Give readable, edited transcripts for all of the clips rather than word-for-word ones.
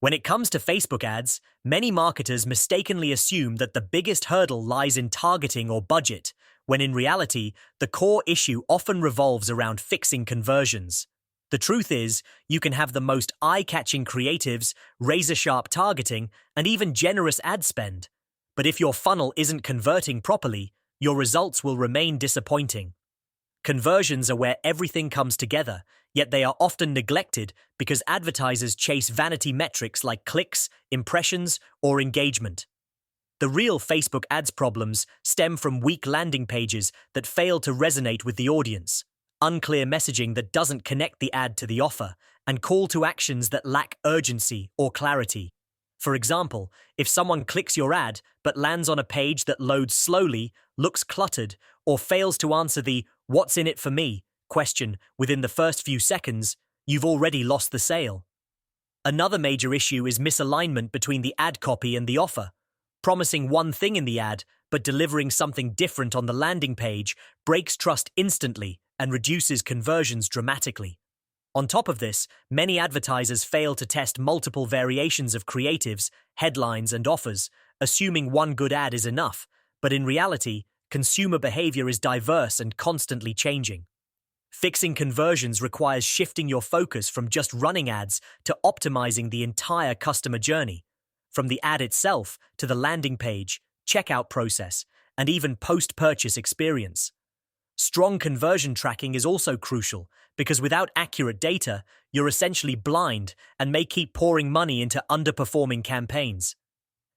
When it comes to Facebook ads, many marketers mistakenly assume that the biggest hurdle lies in targeting or budget, when in reality, the core issue often revolves around fixing conversions. The truth is, you can have the most eye-catching creatives, razor-sharp targeting, and even generous ad spend. But if your funnel isn't converting properly, your results will remain disappointing. Conversions are where everything comes together, yet they are often neglected because advertisers chase vanity metrics like clicks, impressions, or engagement. The real Facebook ads problems stem from weak landing pages that fail to resonate with the audience, unclear messaging that doesn't connect the ad to the offer, and call to actions that lack urgency or clarity. For example, if someone clicks your ad but lands on a page that loads slowly, looks cluttered, or fails to answer the "what's in it for me" question within the first few seconds, you've already lost the sale. Another major issue is misalignment between the ad copy and the offer. Promising one thing in the ad but delivering something different on the landing page breaks trust instantly and reduces conversions dramatically. On top of this, many advertisers fail to test multiple variations of creatives, headlines, and offers, assuming one good ad is enough, but in reality, consumer behavior is diverse and constantly changing. Fixing conversions requires shifting your focus from just running ads to optimizing the entire customer journey, from the ad itself to the landing page, checkout process, and even post-purchase experience. Strong conversion tracking is also crucial because without accurate data, you're essentially blind and may keep pouring money into underperforming campaigns.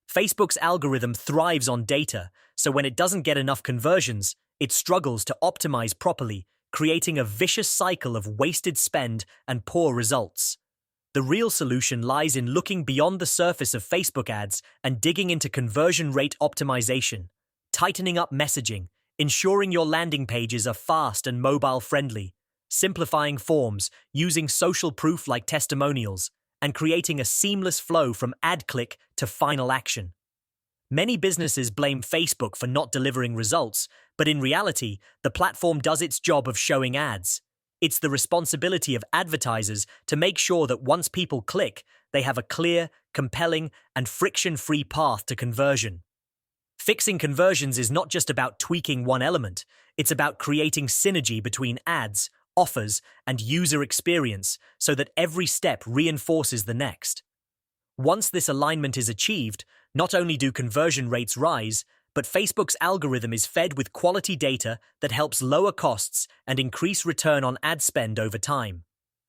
Facebook's algorithm thrives on data, so when it doesn't get enough conversions, it struggles to optimize properly, creating a vicious cycle of wasted spend and poor results. The real solution lies in looking beyond the surface of Facebook ads and digging into conversion rate optimization, tightening up messaging, ensuring your landing pages are fast and mobile-friendly, simplifying forms, using social proof like testimonials, and creating a seamless flow from ad click to final action. Many businesses blame Facebook for not delivering results, but in reality, the platform does its job of showing ads. It's the responsibility of advertisers to make sure that once people click, they have a clear, compelling, and friction-free path to conversion. Fixing conversions is not just about tweaking one element, it's about creating synergy between ads, offers, and user experience so that every step reinforces the next. Once this alignment is achieved, not only do conversion rates rise, but Facebook's algorithm is fed with quality data that helps lower costs and increase return on ad spend over time.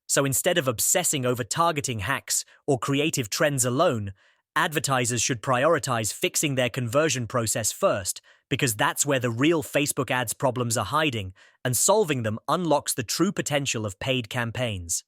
So instead of obsessing over targeting hacks or creative trends alone, advertisers should prioritize fixing their conversion process first, because that's where the real Facebook ads problems are hiding, and solving them unlocks the true potential of paid campaigns.